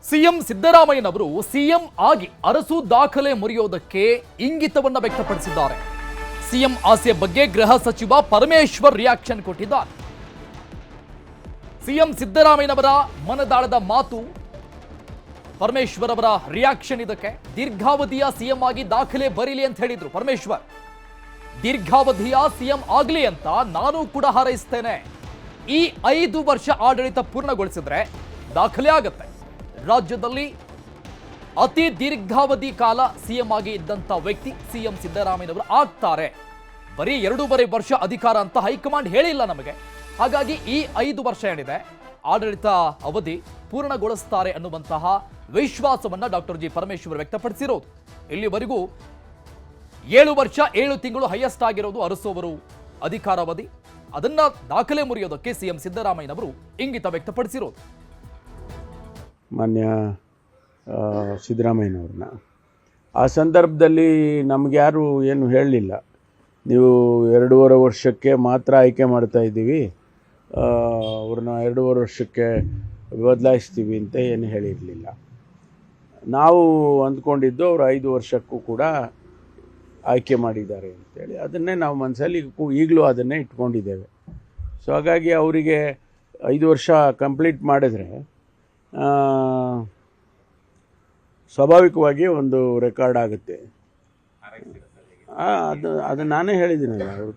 CM ಸಿದ್ದರಾಮಯ್ಯನವರು CM ಆಗಿ ಅರಸು ದಾಖಲೆ ಮುರಿಯೋದಕ್ಕೆ ಇಂಗಿತವನ್ನ ವ್ಯಕ್ತಪಡಿಸಿದ್ದಾರೆ. ಸಿಎಂ ಆಸೆ ಬಗ್ಗೆ ಗೃಹ ಸಚಿವ ಪರಮೇಶ್ವರ್ ರಿಯಾಕ್ಷನ್ ಕೊಟ್ಟಿದ್ದಾರೆ. ಸಿಎಂ ಸಿದ್ದರಾಮಯ್ಯನವರ ಮನದಾಳದ ಮಾತು, ಪರಮೇಶ್ವರ್ ಅವರ ರಿಯಾಕ್ಷನ್ ಇದಕ್ಕೆ. ದೀರ್ಘಾವಧಿಯ ಸಿಎಂ ಆಗಿ ದಾಖಲೆ ಬರೀಲಿ ಅಂತ ಹೇಳಿದ್ರು ಪರಮೇಶ್ವರ್. ದೀರ್ಘಾವಧಿಯ ಸಿಎಂ ಆಗ್ಲಿ ಅಂತ ನಾನು ಕೂಡ ಹಾರೈಸ್ತೇನೆ. ಈ 5 ವರ್ಷ ಆಡಳಿತ ಪೂರ್ಣಗೊಳಿಸಿದ್ರೆ ದಾಖಲೆ ಆಗತ್ತೆ. ರಾಜ್ಯದಲ್ಲಿ ಅತಿ ದೀರ್ಘಾವಧಿ ಕಾಲ ಸಿಎಂ ಆಗಿ ಇದ್ದಂತ ವ್ಯಕ್ತಿ ಸಿಎಂ ಸಿದ್ದರಾಮಯ್ಯನವರು ಆಗ್ತಾರೆ. ಬರೀ 2.5 ವರ್ಷ ಅಧಿಕಾರ ಅಂತ ಹೈಕಮಾಂಡ್ ಹೇಳಿಲ್ಲ ನಮಗೆ. ಹಾಗಾಗಿ ಈ 5 ವರ್ಷ ಏನಿದೆ ಆಡಳಿತ ಅವಧಿ ಪೂರ್ಣಗೊಳಿಸ್ತಾರೆ ಅನ್ನುವಂತಹ ವಿಶ್ವಾಸವನ್ನ ಡಾಕ್ಟರ್ ಜಿ ಪರಮೇಶ್ವರ್ ವ್ಯಕ್ತಪಡಿಸಿರೋದು. ಇಲ್ಲಿವರೆಗೂ 7 ವರ್ಷ 7 ತಿಂಗಳು ಹೈಯೆಸ್ಟ್ ಆಗಿರೋದು ಅರಸೋವರು ಅಧಿಕಾರಾವಧಿ. ಅದನ್ನ ದಾಖಲೆ ಮುರಿಯೋದಕ್ಕೆ ಸಿಎಂ ಸಿದ್ದರಾಮಯ್ಯನವರು ಇಂಗಿತ ವ್ಯಕ್ತಪಡಿಸಿರೋದು. ಮಾನ್ಯ ಸಿದ್ದರಾಮಯ್ಯನವ್ರನ್ನ ಆ ಸಂದರ್ಭದಲ್ಲಿ ನಮ್ಗೆ ಯಾರು ಏನು ಹೇಳಲಿಲ್ಲ, ನೀವು 2.5 ವರ್ಷಕ್ಕೆ ಮಾತ್ರ ಆಯ್ಕೆ ಮಾಡ್ತಾ ಇದ್ದೀವಿ, ಅವ್ರನ್ನ 2.5 ವರ್ಷಕ್ಕೆ ಬದಲಾಯಿಸ್ತೀವಿ ಅಂತ ಏನು ಹೇಳಿರಲಿಲ್ಲ. ನಾವು ಅಂದ್ಕೊಂಡಿದ್ದು ಅವರು 5 ವರ್ಷಕ್ಕೂ ಕೂಡ ಆಯ್ಕೆ ಮಾಡಿದ್ದಾರೆ ಅಂತೇಳಿ. ಅದನ್ನೇ ನಾವು ಮನಸ್ಸಲ್ಲಿ ಈಗಲೂ ಅದನ್ನೇ ಇಟ್ಕೊಂಡಿದ್ದೇವೆ. ಸೊ ಹಾಗಾಗಿ ಅವರಿಗೆ 5 ವರ್ಷ ಕಂಪ್ಲೀಟ್ ಮಾಡಿದ್ರೆ ಸ್ವಾಭಾವಿಕವಾಗಿ ಒಂದು ರೆಕಾರ್ಡ್ ಆಗುತ್ತೆ. ಅದು ನಾನೇ ಹೇಳಿದ್ದೀನಲ್ಲ, ಅವರು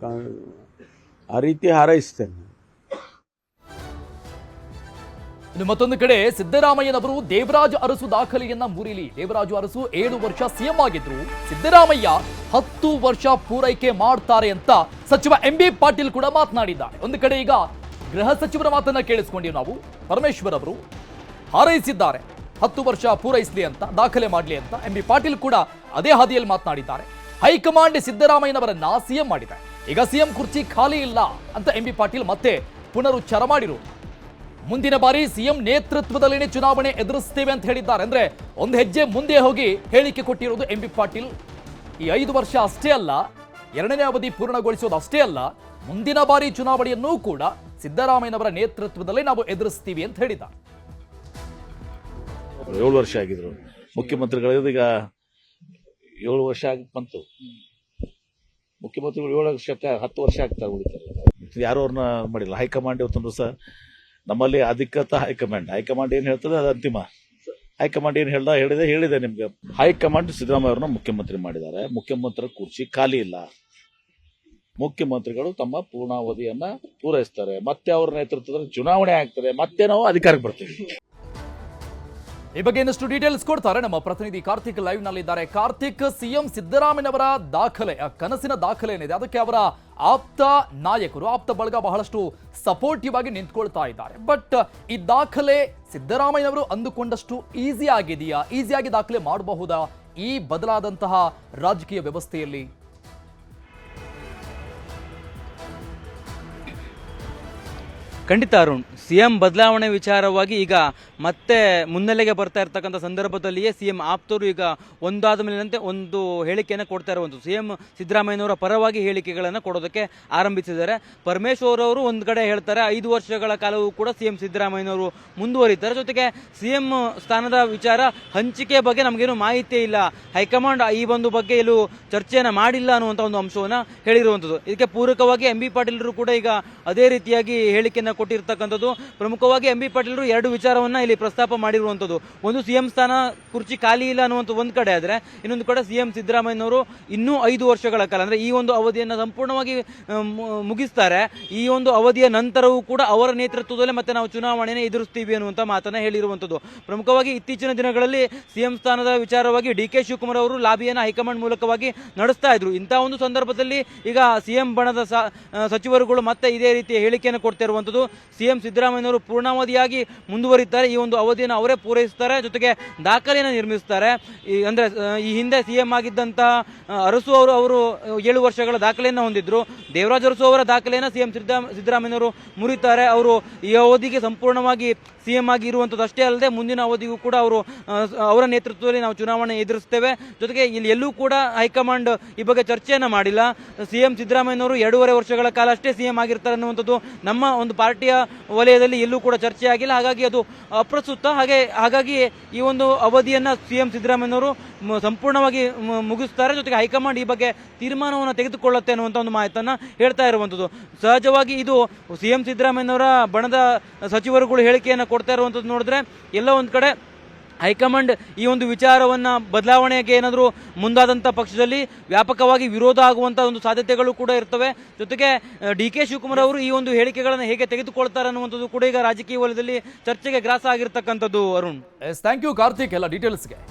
ಆ ರೀತಿ ಹಾರೈಸ್ತೇನೆ. ಇನ್ನು ಮತ್ತೊಂದು ಕಡೆ ಸಿದ್ದರಾಮಯ್ಯನವರು ದೇವರಾಜ ಅರಸು ದಾಖಲೆಯನ್ನ ಮುರಿಲಿ. ದೇವರಾಜು ಅರಸು 7 ವರ್ಷ ಸಿಎಂ ಆಗಿದ್ರು, ಸಿದ್ದರಾಮಯ್ಯ 10 ವರ್ಷ ಪೂರೈಕೆ ಮಾಡ್ತಾರೆ ಅಂತ ಸಚಿವ MB ಪಾಟೀಲ್ ಕೂಡ ಮಾತನಾಡಿದ್ದಾರೆ. ಒಂದು ಕಡೆ ಈಗ ಗೃಹ ಸಚಿವರ ಮಾತನ್ನ ಕೇಳಿಸ್ಕೊಂಡಿವಿ ನಾವು. ಪರಮೇಶ್ವರ್ ಅವರು ಹಾರೈಸಿದ್ದಾರೆ 10 ವರ್ಷ ಪೂರೈಸಲಿ ಅಂತ, ದಾಖಲೆ ಮಾಡಲಿ ಅಂತ. MB ಪಾಟೀಲ್ ಕೂಡ ಅದೇ ಹಾದಿಯಲ್ಲಿ ಮಾತನಾಡಿದ್ದಾರೆ. ಹೈಕಮಾಂಡ್ ಸಿದ್ದರಾಮಯ್ಯನವರನ್ನ ಸಿಎಂ ಮಾಡಿದೆ, ಈಗ ಸಿಎಂ ಕುರ್ಚಿ ಖಾಲಿ ಇಲ್ಲ ಅಂತ MB ಪಾಟೀಲ್ ಮತ್ತೆ ಪುನರುಚ್ಚಾರ ಮಾಡಿರು. ಮುಂದಿನ ಬಾರಿ ಸಿಎಂ ನೇತೃತ್ವದಲ್ಲಿನೇ ಚುನಾವಣೆ ಎದುರಿಸ್ತೇವೆ ಅಂತ ಹೇಳಿದ್ದಾರೆ. ಅಂದ್ರೆ ಒಂದು ಹೆಜ್ಜೆ ಮುಂದೆ ಹೋಗಿ ಹೇಳಿಕೆ ಕೊಟ್ಟಿರೋದು MB ಪಾಟೀಲ್. ಈ 5 ವರ್ಷ ಅಷ್ಟೇ ಅಲ್ಲ, 2ನೇ ಅವಧಿ ಪೂರ್ಣಗೊಳಿಸೋದು ಅಷ್ಟೇ ಅಲ್ಲ, ಮುಂದಿನ ಬಾರಿ ಚುನಾವಣೆಯನ್ನೂ ಕೂಡ ಸಿದ್ದರಾಮಯ್ಯನವರ ನೇತೃತ್ವದಲ್ಲೇ ನಾವು ಎದುರಿಸ್ತೀವಿ ಅಂತ ಹೇಳಿದ್ದಾರೆ. 7 ವರ್ಷ ಆಗಿದ್ರು ಮುಖ್ಯಮಂತ್ರಿಗಳು, ಈಗ 7 ವರ್ಷ ಬಂತು. ಮುಖ್ಯಮಂತ್ರಿಗಳು 7 ವರ್ಷಕ್ಕೆ 10 ವರ್ಷ ಆಗ್ತಾರೆ, ಉಳಿತಾರೆ. ಯಾರು ಅವ್ರನ್ನ ಮಾಡಿಲ್ಲ. ಹೈಕಮಾಂಡ್ ಇವತ್ತೊಂದು ದಿವಸ ನಮ್ಮಲ್ಲಿ ಅಧಿಕೃತ ಹೈಕಮಾಂಡ್ ಏನ್ ಹೇಳ್ತದೆ ಅದು ಅಂತಿಮ. ಹೈಕಮಾಂಡ್ ಏನ್ ಹೇಳಿದೆ ನಿಮ್ಗೆ. ಹೈಕಮಾಂಡ್ ಸಿದ್ದರಾಮಯ್ಯ ಅವ್ರನ್ನ ಮುಖ್ಯಮಂತ್ರಿ ಮಾಡಿದ್ದಾರೆ. ಮುಖ್ಯಮಂತ್ರಿ ಕುರ್ಚಿ ಖಾಲಿ ಇಲ್ಲ. ಮುಖ್ಯಮಂತ್ರಿಗಳು ತಮ್ಮ ಪೂರ್ಣಾವಧಿಯನ್ನ ಪೂರೈಸ್ತಾರೆ, ಮತ್ತೆ ಅವ್ರ ನೇತೃತ್ವದಲ್ಲಿ ಚುನಾವಣೆ ಆಗ್ತದೆ, ಮತ್ತೆ ನಾವು ಅಧಿಕಾರಕ್ಕೆ ಬರ್ತೀವಿ. ಈ ಬಗ್ಗೆ ಇನ್ನಷ್ಟು ಡೀಟೇಲ್ಸ್ ಕೊಡ್ತಾರೆ ನಮ್ಮ ಪ್ರತಿನಿಧಿ ಕಾರ್ತಿಕ್ ಲೈವ್ ನಲ್ಲಿದ್ದಾರೆ. ಕಾರ್ತಿಕ್, ಸಿಎಂ ಸಿದ್ದರಾಮಯ್ಯನವರ ದಾಖಲೆ, ಕನಸಿನ ದಾಖಲೆ ಏನಿದೆ ಅದಕ್ಕೆ ಅವರ ಆಪ್ತ ನಾಯಕರು, ಆಪ್ತ ಬಳಗ ಬಹಳಷ್ಟು ಸಪೋರ್ಟಿವ್ ಆಗಿ ನಿಂತ್ಕೊಳ್ತಾ ಇದ್ದಾರೆ. ಬಟ್ ಈ ದಾಖಲೆ ಸಿದ್ದರಾಮಯ್ಯನವರು ಅಂದುಕೊಂಡಷ್ಟು ಈಸಿ ಆಗಿದೆಯಾ? ಈಸಿಯಾಗಿ ದಾಖಲೆ ಮಾಡಬಹುದಾ ಈ ಬದಲಾದಂತಹ ರಾಜಕೀಯ ವ್ಯವಸ್ಥೆಯಲ್ಲಿ? ಖಂಡಿತ ಅರುಣ್, ಸಿಎಂ ಬದಲಾವಣೆ ವಿಚಾರವಾಗಿ ಈಗ ಮತ್ತೆ ಮುನ್ನೆಲೆಗೆ ಬರ್ತಾ ಇರ್ತಕ್ಕಂಥ ಸಂದರ್ಭದಲ್ಲಿಯೇ ಸಿಎಂ ಆಪ್ತರು ಈಗ ಒಂದಾದ ಮೇಲಿನಂತೆ ಒಂದು ಹೇಳಿಕೆಯನ್ನು ಕೊಡ್ತಾ ಇರುವಂಥದ್ದು. ಸಿಎಂ ಸಿದ್ದರಾಮಯ್ಯನವರ ಪರವಾಗಿ ಹೇಳಿಕೆಗಳನ್ನು ಕೊಡೋದಕ್ಕೆ ಆರಂಭಿಸಿದ್ದಾರೆ. ಪರಮೇಶ್ವರ್ ಅವರು ಒಂದು ಕಡೆ ಹೇಳ್ತಾರೆ 5 ವರ್ಷಗಳ ಕಾಲವೂ ಕೂಡ ಸಿಎಂ ಸಿದ್ದರಾಮಯ್ಯನವರು ಮುಂದುವರಿತಾರೆ. ಜೊತೆಗೆ ಸಿಎಂ ಸ್ಥಾನದ ವಿಚಾರ ಹಂಚಿಕೆ ಬಗ್ಗೆ ನಮಗೇನು ಮಾಹಿತಿ ಇಲ್ಲ, ಹೈಕಮಾಂಡ್ ಈ ಒಂದು ಬಗ್ಗೆ ಎಲ್ಲೂ ಚರ್ಚೆಯನ್ನು ಮಾಡಿಲ್ಲ ಅನ್ನುವಂಥ ಒಂದು ಅಂಶವನ್ನು ಹೇಳಿರುವಂಥದ್ದು. ಇದಕ್ಕೆ ಪೂರಕವಾಗಿ MB ಪಾಟೀಲರು ಕೂಡ ಈಗ ಅದೇ ರೀತಿಯಾಗಿ ಹೇಳಿಕೆಯನ್ನು ಕೊಟ್ಟಿರ್ತಕ್ಕಂಥದ್ದು. ಪ್ರಮುಖವಾಗಿ MB ಪಾಟೀಲರು 2 ವಿಚಾರವನ್ನ ಇಲ್ಲಿ ಪ್ರಸ್ತಾಪ ಮಾಡಿರುವಂಥದ್ದು. ಒಂದು, ಸಿಎಂ ಸ್ಥಾನ ಕುರ್ಚಿ ಖಾಲಿ ಇಲ್ಲ ಅನ್ನುವಂಥ ಒಂದು ಕಡೆ ಆದ್ರೆ, ಇನ್ನೊಂದು ಕಡೆ ಸಿಎಂ ಸಿದ್ದರಾಮಯ್ಯನವರು ಇನ್ನೂ 5 ವರ್ಷಗಳ ಕಾಲ ಅಂದ್ರೆ ಈ ಒಂದು ಅವಧಿಯನ್ನು ಸಂಪೂರ್ಣವಾಗಿ ಮುಗಿಸ್ತಾರೆ. ಈ ಒಂದು ಅವಧಿಯ ನಂತರವೂ ಕೂಡ ಅವರ ನೇತೃತ್ವದಲ್ಲೇ ಮತ್ತೆ ನಾವು ಚುನಾವಣೆಯನ್ನು ಎದುರಿಸ್ತೀವಿ ಅನ್ನುವಂಥ ಮಾತನ್ನ ಹೇಳಿರುವಂಥದ್ದು. ಪ್ರಮುಖವಾಗಿ ಇತ್ತೀಚಿನ ದಿನಗಳಲ್ಲಿ ಸಿಎಂ ಸ್ಥಾನದ ವಿಚಾರವಾಗಿ DK ಶಿವಕುಮಾರ್ ಅವರು ಲಾಬಿಯನ್ನು ಹೈಕಮಾಂಡ್ ಮೂಲಕವಾಗಿ ನಡೆಸ್ತಾ ಇದ್ರು. ಇಂತಹ ಒಂದು ಸಂದರ್ಭದಲ್ಲಿ ಈಗ ಸಿಎಂ ಬಣದ ಸಚಿವರುಗಳು ಮತ್ತೆ ಇದೇ ರೀತಿಯ ಹೇಳಿಕೆಯನ್ನು ಕೊಡ್ತಾ ಇರುವಂಥದ್ದು. ಸಿಎಂ ಸಿದ್ದರಾಮಯ್ಯನವರು ಪೂರ್ಣಾವಧಿಯಾಗಿ ಮುಂದುವರಿತಾರೆ, ಈ ಒಂದು ಅವಧಿಯನ್ನು ಅವರೇ ಪೂರೈಸುತ್ತಾರೆ, ಜೊತೆಗೆ ದಾಖಲೆಯನ್ನು ನಿರ್ಮಿಸುತ್ತಾರೆ. ಅಂದ್ರೆ ಈ ಹಿಂದೆ ಸಿಎಂ ಆಗಿದ್ದಂತಹ ಅರಸು ಅವರು 7 ವರ್ಷಗಳ ದಾಖಲೆಯನ್ನು ಹೊಂದಿದ್ರು. ದೇವರಾಜ ಅರಸು ಅವರ ದಾಖಲೆಯನ್ನು ಸಿಎಂ ಸಿದ್ದರಾಮಯ್ಯನವರು ಮುರಿತಾರೆ. ಅವರು ಈ ಅವಧಿಗೆ ಸಂಪೂರ್ಣವಾಗಿ ಸಿಎಂ ಆಗಿ ಇರುವಂಥದ್ದು ಅಷ್ಟೇ ಅಲ್ಲದೆ ಮುಂದಿನ ಅವಧಿಗೂ ಕೂಡ ಅವರ ನೇತೃತ್ವದಲ್ಲಿ ನಾವು ಚುನಾವಣೆ ಎದುರಿಸ್ತೇವೆ. ಜೊತೆಗೆ ಇಲ್ಲಿ ಎಲ್ಲೂ ಕೂಡ ಹೈಕಮಾಂಡ್ ಈ ಬಗ್ಗೆ ಚರ್ಚೆಯನ್ನು ಮಾಡಿಲ್ಲ. ಸಿಎಂ ಸಿದ್ದರಾಮಯ್ಯನವರು 2.5 ವರ್ಷಗಳ ಕಾಲ ಅಷ್ಟೇ ಸಿಎಂ ಆಗಿರ್ತಾರೆ ಅನ್ನುವಂಥದ್ದು ನಮ್ಮ ಒಂದು ಪಾರ್ಟಿ ಪಾರ್ಟಿಯ ವಲಯದಲ್ಲಿ ಎಲ್ಲೂ ಕೂಡ ಚರ್ಚೆ ಆಗಿಲ್ಲ. ಹಾಗಾಗಿ ಅದು ಅಪ್ರಸ್ತುತ. ಹಾಗಾಗಿ ಈ ಒಂದು ಅವಧಿಯನ್ನ ಸಿಎಂ ಸಿದ್ದರಾಮಯ್ಯನವರು ಸಂಪೂರ್ಣವಾಗಿ ಮುಗಿಸ್ತಾರೆ. ಜೊತೆಗೆ ಹೈಕಮಾಂಡ್ ಈ ಬಗ್ಗೆ ತೀರ್ಮಾನವನ್ನು ತೆಗೆದುಕೊಳ್ಳುತ್ತೆ ಅನ್ನುವಂಥ ಒಂದು ಮಾಹಿತಿಯನ್ನ ಹೇಳ್ತಾ ಇರುವಂಥದ್ದು. ಸಹಜವಾಗಿ ಇದು ಸಿಎಂ ಸಿದ್ದರಾಮಯ್ಯನವರ ಬಣದ ಸಚಿವರುಗಳು ಹೇಳಿಕೆಯನ್ನು ಕೊಡ್ತಾ ಇರುವಂಥದ್ದು ನೋಡಿದ್ರೆ ಎಲ್ಲ ಒಂದು ಕಡೆ ಹೈಕಮಾಂಡ್ ಈ ಒಂದು ವಿಚಾರವನ್ನ ಬದಲಾವಣೆಗೆ ಏನಾದರೂ ಮುಂದಾದಂಥ ಪಕ್ಷದಲ್ಲಿ ವ್ಯಾಪಕವಾಗಿ ವಿರೋಧ ಆಗುವಂಥ ಒಂದು ಸಾಧ್ಯತೆಗಳು ಕೂಡ ಇರ್ತವೆ. ಜೊತೆಗೆ ಡಿ.ಕೆ. ಶಿವಕುಮಾರ್ ಅವರು ಈ ಒಂದು ಹೇಳಿಕೆಗಳನ್ನು ಹೇಗೆ ತೆಗೆದುಕೊಳ್ತಾರೆ ಅನ್ನುವಂಥದ್ದು ಕೂಡ ಈಗ ರಾಜಕೀಯ ವಲಯದಲ್ಲಿ ಚರ್ಚೆಗೆ ಗ್ರಾಸ ಆಗಿರ್ತಕ್ಕಂಥದ್ದು. ಅರುಣ್, ಥ್ಯಾಂಕ್ ಯು ಕಾರ್ತಿಕ್ ಎಲ್ಲ ಡೀಟೇಲ್ಸ್ಗೆ.